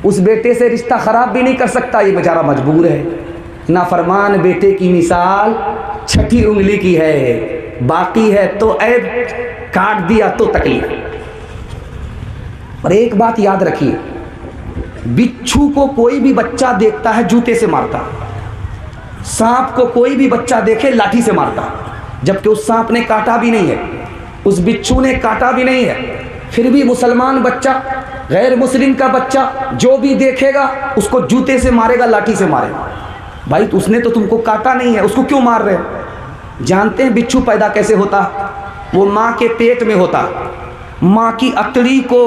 उस बेटे से रिश्ता ख़राब भी नहीं कर सकता, ये बेचारा मजबूर है। नाफरमान बेटे की मिसाल छठी उंगली की है, बाकी है तो ऐब, काट दिया तो तकलीफ। और एक बात याद रखिए, बिच्छू को कोई भी बच्चा देखता है जूते से मारता, सांप को कोई भी बच्चा देखे लाठी से मारता, जबकि उस सांप ने काटा भी नहीं है, उस बिच्छू ने काटा भी नहीं है। फिर भी मुसलमान बच्चा गैर मुस्लिम का बच्चा जो भी देखेगा उसको जूते से मारेगा, लाठी से मारेगा। भाई तो उसने तो तुमको काटा नहीं है, उसको क्यों मार रहे हो? जानते हैं बिच्छू पैदा कैसे होता? वो माँ के पेट में होता, माँ की अतड़ी को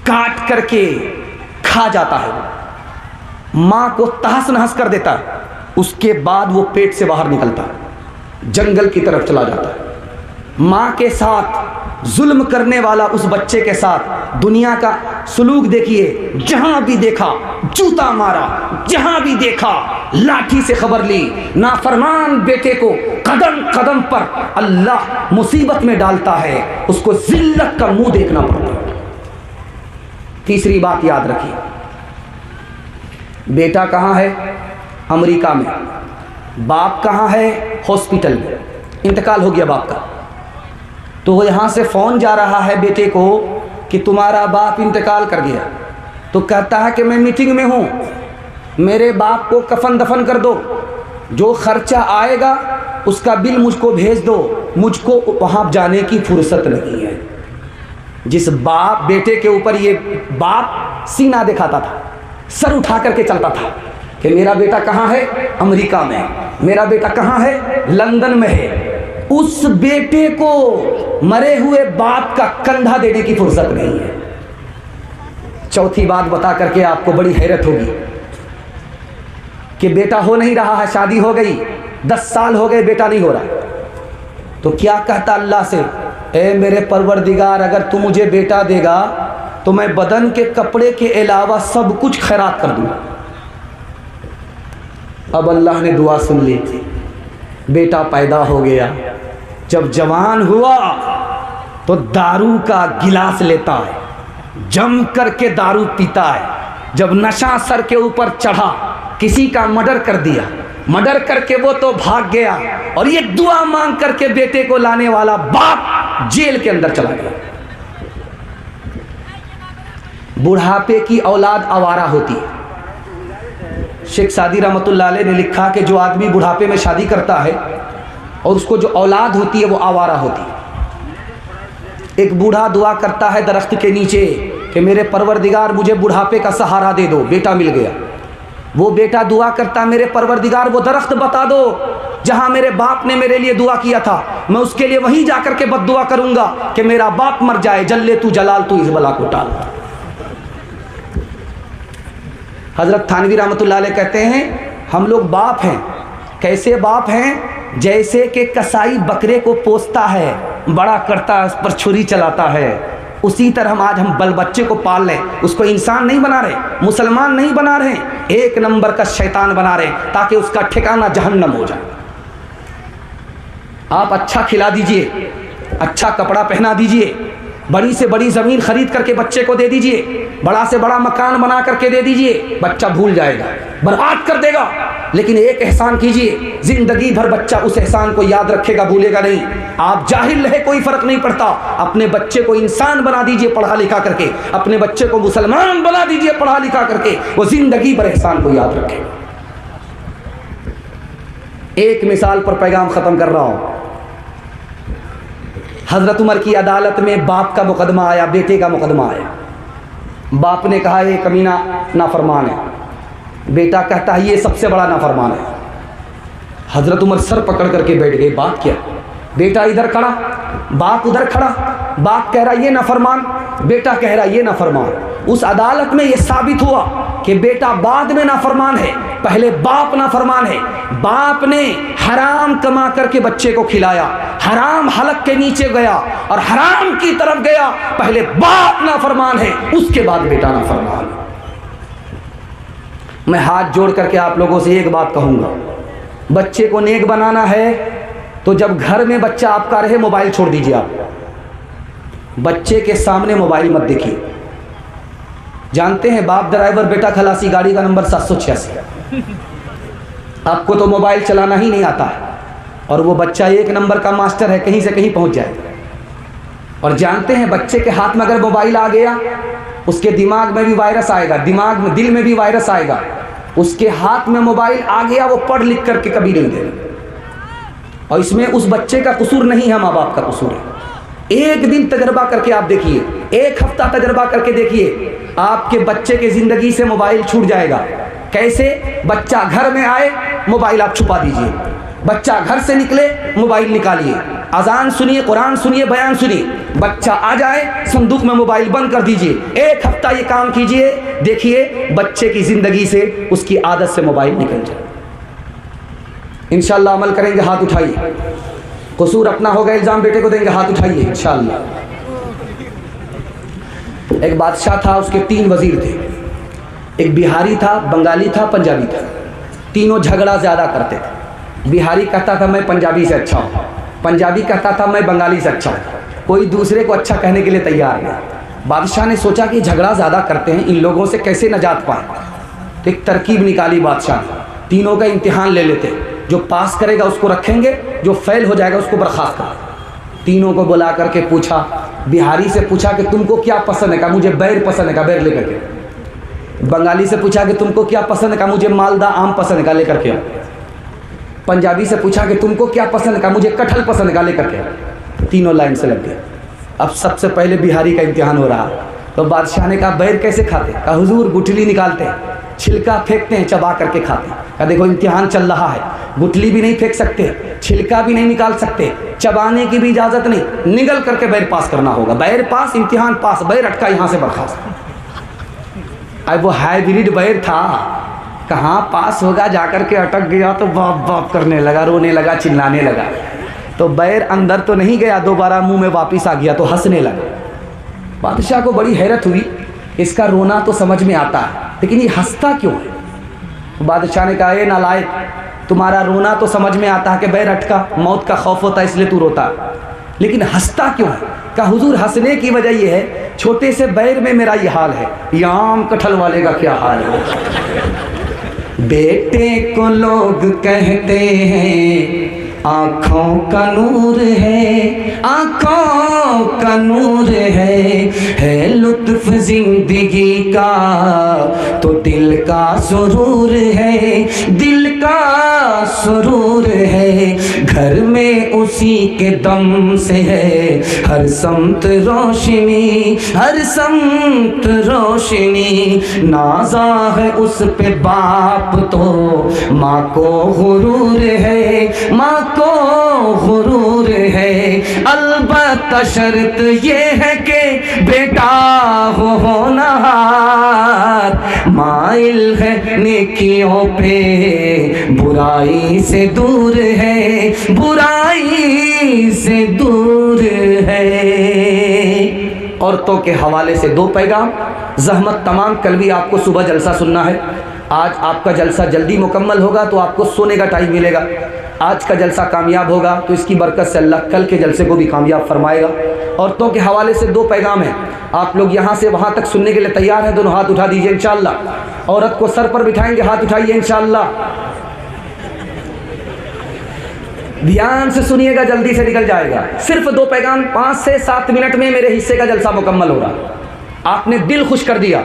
काट करके खा जाता है, माँ को तहस नहस कर देता है, उसके बाद वो पेट से बाहर निकलता है, जंगल की तरफ चला जाता है। माँ के साथ जुल्म करने वाला उस बच्चे के साथ दुनिया का सलूक देखिए, जहां भी देखा जूता मारा, जहां भी देखा लाठी से खबर ली। नाफरमान बेटे को कदम कदम पर अल्लाह मुसीबत में डालता है, उसको जिल्लत का मुंह देखना पड़ता है। तीसरी बात याद रखिए, बेटा कहाँ है? अमेरिका में। बाप कहाँ है? हॉस्पिटल में, इंतकाल हो गया बाप का। तो वो यहाँ से फ़ोन जा रहा है बेटे को कि तुम्हारा बाप इंतकाल कर गया। तो कहता है कि मैं मीटिंग में हूँ, मेरे बाप को कफन दफन कर दो, जो खर्चा आएगा उसका बिल मुझको भेज दो, मुझको वहाँ जाने की फुर्सत नहीं है। जिस बाप बेटे के ऊपर ये बाप सीना दिखाता था, सर उठा करके चलता था कि मेरा बेटा कहाँ है? अमेरिका में। मेरा बेटा कहाँ है? लंदन में है। उस बेटे को मरे हुए बाप का कंधा देने की फुर्सत नहीं है। चौथी बात बता करके आपको बड़ी हैरत होगी कि बेटा हो नहीं रहा है, शादी हो गई, 10 साल हो गए, बेटा नहीं हो रहा। तो क्या कहता अल्लाह से, ए मेरे परवरदिगार, अगर तू मुझे बेटा देगा तो मैं बदन के कपड़े के अलावा सब कुछ खैरात कर दूंगा। अब अल्लाह ने दुआ सुन ली, बेटा पैदा हो गया। जब जवान हुआ तो दारू का गिलास लेता है, जम करके दारू पीता है। जब नशा सर के ऊपर चढ़ा, किसी का मर्डर कर दिया, मर्डर करके वो तो भाग गया, और ये दुआ मांग करके बेटे को लाने वाला बाप जेल के अंदर चला गया। बुढ़ापे की औलाद आवारा होती है। शेख सादी रहमतुल्लाह अलैह ने लिखा कि जो आदमी बुढ़ापे में शादी करता है और उसको जो औलाद होती है वो आवारा होती है। एक बूढ़ा दुआ करता है दरख्त के नीचे कि मेरे परवरदिगार मुझे बुढ़ापे का सहारा दे दो, बेटा मिल गया। वो बेटा दुआ करता है, मेरे परवरदिगार वो दरख्त बता दो जहां मेरे बाप ने मेरे लिए दुआ किया था, मैं उसके लिए वहीं जाकर के बद्दुआ करूंगा कि मेरा बाप मर जाए, जल्ले तू जलाल तू इस बला को टाल। हजरत थानवी रहमतुल्लाह अलैह कहते हैं हम लोग बाप हैं। कैसे बाप हैं? जैसे कि कसाई बकरे को पोसता है, बड़ा करता है, उस पर छुरी चलाता है, उसी तरह आज हम बल बच्चे को पाल लें, उसको इंसान नहीं बना रहे, मुसलमान नहीं बना रहे, एक नंबर का शैतान बना रहे, ताकि उसका ठिकाना जहन्नम हो जाए। आप अच्छा खिला दीजिए, अच्छा कपड़ा पहना दीजिए, बड़ी से बड़ी ज़मीन खरीद करके बच्चे को दे दीजिए, बड़ा से बड़ा मकान बना करके दे दीजिए, बच्चा भूल जाएगा, बर्बाद कर देगा। लेकिन एक एहसान कीजिए, जिंदगी भर बच्चा उस एहसान को याद रखेगा, भूलेगा नहीं। आप जाहिल रहे कोई फर्क नहीं पड़ता, अपने बच्चे को इंसान बना दीजिए पढ़ा लिखा करके, अपने बच्चे को मुसलमान बना दीजिए पढ़ा लिखा करके, वो जिंदगी भर एहसान को याद रखे। एक मिसाल पर पैगाम खत्म कर रहा हूं। हजरत उमर की अदालत में बाप का मुकदमा आया, बेटे का मुकदमा आया। बाप ने कहा ये कमीना नाफरमान है, बेटा कहता है ये सबसे बड़ा नाफरमान है। हजरत उमर सर पकड़ करके बैठ गए, बात क्या? बेटा इधर खड़ा, बाप उधर खड़ा, बाप कह रहा ये नाफरमान, बेटा कह रहा ये नाफरमान। उस अदालत में यह साबित हुआ कि बेटा बाद में नाफरमान है, पहले बाप नाफरमान है। बाप ने हराम कमा करके बच्चे को खिलाया, हराम हलक के नीचे गया और हराम की तरफ गया। पहले बाप नाफरमान है, उसके बाद बेटा नाफरमान है। मैं हाथ जोड़ करके आप लोगों से एक बात कहूंगा, बच्चे को नेक बनाना है तो जब घर में बच्चा आपका रहे मोबाइल छोड़ दीजिए। आप बच्चे के सामने मोबाइल मत देखिए। जानते हैं बाप ड्राइवर बेटा खलासी, गाड़ी का नंबर 786। आपको तो मोबाइल चलाना ही नहीं आता है और वो बच्चा 1 नंबर का मास्टर है, कहीं से कहीं पहुंच जाए। और जानते हैं बच्चे के हाथ में अगर मोबाइल आ गया, उसके दिमाग में भी वायरस आएगा, दिमाग में दिल में भी वायरस आएगा। उसके हाथ में मोबाइल आ गया, वो पढ़ लिख करके कभी नहीं देगा। और इसमें उस बच्चे का कसूर नहीं है, माँ बाप का कसूर है। एक दिन तजर्बा करके आप देखिए, 1 हफ्ता तजर्बा करके देखिए, आपके बच्चे के ज़िंदगी से मोबाइल छूट जाएगा। कैसे? बच्चा घर में आए, मोबाइल आप छुपा दीजिए, बच्चा घर से निकले, मोबाइल निकालिए, अजान सुनिए, कुरान सुनिए, बयान सुनिए, बच्चा आ जाए, संदूक में मोबाइल बंद कर दीजिए। 1 हफ्ता ये काम कीजिए, देखिए बच्चे की ज़िंदगी से, उसकी आदत से मोबाइल निकल जाए। इंशाअल्लाह अमल करेंगे, हाथ उठाइए। कसूर अपना होगा, इल्ज़ाम बेटे को देंगे, हाथ उठाइए इंशाअल्लाह। एक बादशाह था, उसके 3 वज़ीर थे। एक बिहारी था, बंगाली था, पंजाबी था। तीनों झगड़ा ज़्यादा करते थे। बिहारी कहता था मैं पंजाबी से अच्छा हूँ, पंजाबी कहता था मैं बंगाली से अच्छा हूँ। कोई दूसरे को अच्छा कहने के लिए तैयार नहीं। बादशाह ने सोचा कि झगड़ा ज़्यादा करते हैं, इन लोगों से कैसे नजात पाए। तो एक तरकीब निकाली बादशाह ने, तीनों का इम्तिहान ले लेते, जो पास करेगा उसको रखेंगे, जो फेल हो जाएगा उसको बर्खास्त कर। तीनों को बुला करके पूछा, बिहारी से पूछा कि तुमको क्या पसंद है, कहा मुझे बैर पसंद है, कहा बैर लेकर के। बंगाली से पूछा कि तुमको क्या पसंद है, कहा मुझे मालदा आम पसंद है, कहा लेकर के। पंजाबी से पूछा कि तुमको क्या पसंद है, कहा मुझे कटहल पसंद है, कहा लेकर के। तीनों लाइन से लग गए। अब सबसे पहले बिहारी का इम्तिहान हो रहा। तो बादशाह ने कहा बैर कैसे खाते? कहा हुजूर गुठली निकालते हैं, छिलका फेंकते हैं, चबा करके खाते हैं। कहा देखो इम्तिहान चल रहा है, गुठली भी नहीं फेंक सकते, छिलका भी नहीं निकाल सकते, चबाने की भी इजाज़त नहीं, निगल करके बैर पास करना होगा। बैर पास, इम्तिहान पास, बैर अटका यहाँ से बर्खास्त। अब वो हाइब्रिड बैर था, कहाँ पास होगा, जाकर के अटक गया तो बाप बाप करने लगा, रोने लगा, चिल्लाने लगा। तो बैर अंदर तो नहीं गया, दोबारा मुंह में वापस आ गया तो हंसने लगा। बादशाह को बड़ी हैरत हुई, इसका रोना तो समझ में आता है लेकिन ये हंसता क्यों है? तो बादशाह ने कहा ये नालायक, तुम्हारा रोना तो समझ में आता है कि बैर अटका, मौत का खौफ होता है इसलिए तू रोता, लेकिन हंसता क्यों है? कहा हुजूर हंसने की वजह ये है, छोटे से बैर में मेरा ये हाल है, ये आम कटहल वाले का क्या हाल है। बेटे को लोग कहते हैं आँखों का नूर है, आँखों का नूर है लुत्फ जिंदगी का तो दिल का सुरूर है, दिल का सुरूर है। घर में उसी के दम से है हर समत रोशनी, हर समत रोशनी। नाज़ा है उस पे बाप तो माँ को गुरूर है, माँ को गुरूर है। अलबत्ता शर्त ये है कि बेटा हो होनहार, माइल है नेकियों पे, बुराई से दूर है, बुराई से दूर है। औरतों के हवाले से 2 पैगाम। ज़हमत तमाम, कल भी आपको सुबह जलसा सुनना है। आज आपका जलसा जल्दी मुकम्मल होगा तो आपको सोने का टाइम मिलेगा। आज का जलसा कामयाब होगा तो इसकी बरकत से अल्लाह कल के जलसे को भी कामयाब फरमाएगा। औरतों के हवाले से 2 पैगाम हैं। आप लोग यहाँ से वहाँ तक सुनने के लिए तैयार हैं? दोनों हाथ उठा दीजिए इंशाअल्लाह। औरत को सर पर बिठाएंगे, हाथ उठाइए इंशाअल्लाह। ध्यान से सुनिएगा, जल्दी से निकल जाएगा। सिर्फ 2 पैगाम, 5 से 7 मिनट में मेरे हिस्से का जलसा मुकम्मल हो रहा। आपने दिल खुश कर दिया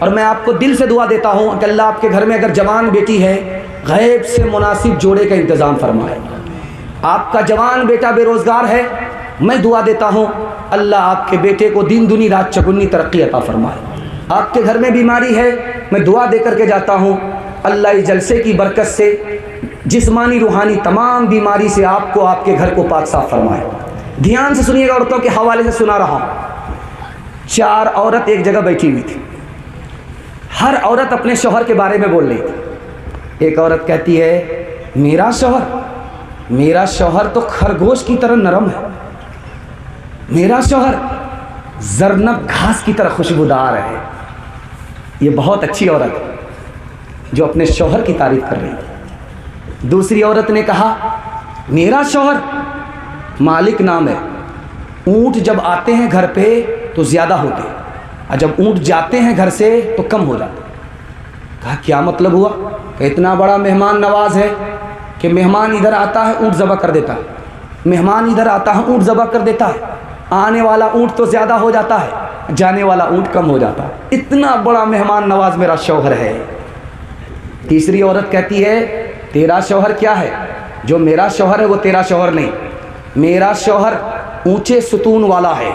और मैं आपको दिल से दुआ देता हूँ कि अल्लाह आपके घर में अगर जवान बेटी है, गैब से मुनासिब जोड़े का इंतज़ाम फरमाए। आपका जवान बेटा बेरोज़गार है, मैं दुआ देता हूँ अल्लाह आपके बेटे को दिन दुनी रात चौगुनी तरक्की अता फरमाए। आपके घर में बीमारी है, मैं दुआ दे करके जाता हूँ अल्लाह इस जलसे की बरकत से जिस्मानी रूहानी तमाम बीमारी से आपको, आपके घर को पाक साफ फरमाए। ध्यान से सुनिएगा, औरतों के हवाले से सुना रहा हूँ। 4 औरत एक जगह बैठी हुई थी। हर औरत अपने शौहर के बारे में बोल रही थी। एक औरत कहती है मेरा शौहर तो खरगोश की तरह नरम है, मेरा शौहर जरनब घास की तरह खुशबूदार है। ये बहुत अच्छी औरत है जो अपने शौहर की तारीफ कर रही है। दूसरी औरत ने कहा मेरा शौहर मालिक नाम है, ऊँट जब आते हैं घर पे तो ज़्यादा होते, और जब ऊँट जाते हैं घर से तो कम हो जाते। कहा क्या मतलब हुआ? कि इतना बड़ा मेहमान नवाज है कि मेहमान इधर आता है ऊँट ज़बह कर देता है, मेहमान इधर आता है ऊँट ज़बह कर देता है, आने वाला ऊँट तो ज़्यादा हो जाता है, जाने वाला ऊँट कम हो जाता है। इतना बड़ा मेहमान नवाज मेरा शौहर है। तीसरी औरत कहती है तेरा शौहर क्या है? जो मेरा शौहर है वो तेरा शौहर नहीं, मेरा शौहर ऊंचे सुतून वाला है,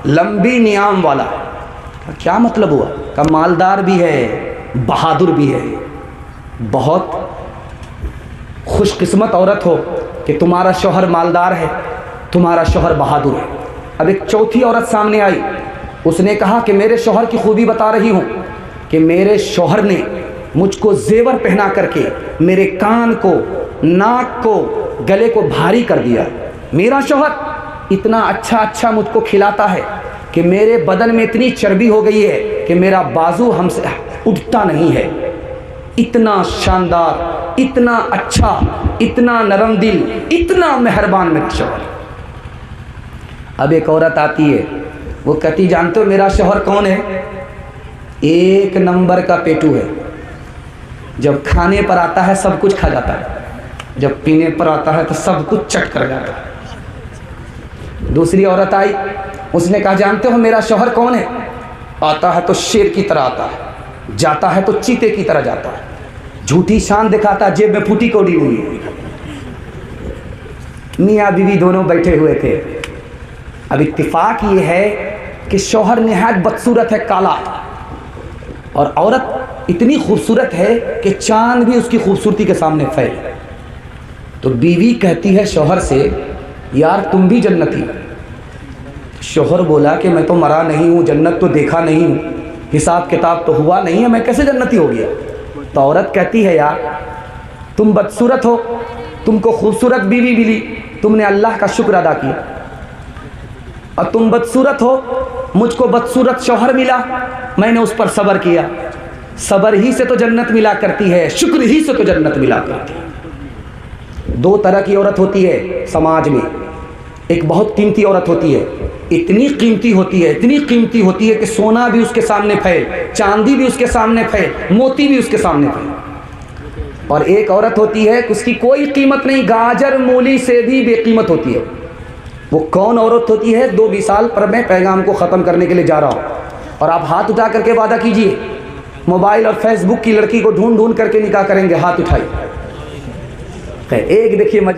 लंबी नियाम वाला है। क्या मतलब हुआ? का मालदार भी है, बहादुर भी है। बहुत खुशकिस्मत औरत हो कि तुम्हारा शौहर मालदार है, तुम्हारा शौहर बहादुर है। अब एक चौथी औरत सामने आई, उसने कहा कि मेरे शौहर की खूबी बता रही हूँ कि मेरे शौहर ने मुझको जेवर पहना करके मेरे कान को, नाक को, गले को भारी कर दिया। मेरा शौहर इतना अच्छा मुझको खिलाता है कि मेरे बदन में इतनी चर्बी हो गई है कि मेरा बाजू हमसे उठता नहीं है। इतना शानदार, इतना अच्छा, इतना नरम दिल, इतना मेहरबान मेरा शौहर। अब एक औरत आती है, वो कहती जानते हो मेरा शौहर कौन है? एक नंबर का पेटू है। जब खाने पर आता है सब कुछ खा जाता है, जब पीने पर आता है तो सब कुछ चट कर जाता है। दूसरी औरत आई, उसने कहा जानते हो मेरा शौहर कौन है? आता है तो शेर की तरह आता है, जाता है तो चीते की तरह जाता है, झूठी शान दिखाता है, जेब में फूटी कौड़ी हुई है। मियाँ बीवी दोनों बैठे हुए थे। अब इत्तेफाक ये है कि शौहर निहायत बदसूरत है, काला, और औरत इतनी खूबसूरत है कि चांद भी उसकी खूबसूरती के सामने फैल। तो बीवी कहती है शौहर से यार तुम भी जन्नती। शौहर बोला कि मैं तो मरा नहीं हूँ, जन्नत तो देखा नहीं हूँ, हिसाब किताब तो हुआ नहीं है, मैं कैसे जन्नती हो गया? तो औरत कहती है यार तुम बदसूरत हो, तुमको खूबसूरत बीवी मिली, तुमने अल्लाह का शुक्र अदा किया, और तुम बदसूरत हो, मुझको बदसूरत शौहर मिला, मैंने उस पर सब्र किया। सब्र ही से तो जन्नत मिला करती है, शुक्र ही से तो जन्नत मिला करती है। दो तरह की औरत होती है समाज में। एक बहुत कीमती औरत होती है, इतनी कीमती होती है, इतनी कीमती होती है कि सोना भी उसके सामने फैल, चांदी भी उसके सामने फैल, मोती भी उसके सामने फैल। और एक औरत होती है कि उसकी कोई कीमत नहीं, गाजर मूली से भी बेकीमत होती है। वो कौन औरत होती है? 2 मिसाल पर मैं पैगाम को ख़त्म करने के लिए जा रहा हूँ, और आप हाथ उठा करके वादा कीजिए, मोबाइल और फेसबुक की लड़की को ढूंढ ढूंढ करके निकाह करेंगे, हाथ उठाइए। एक देखिए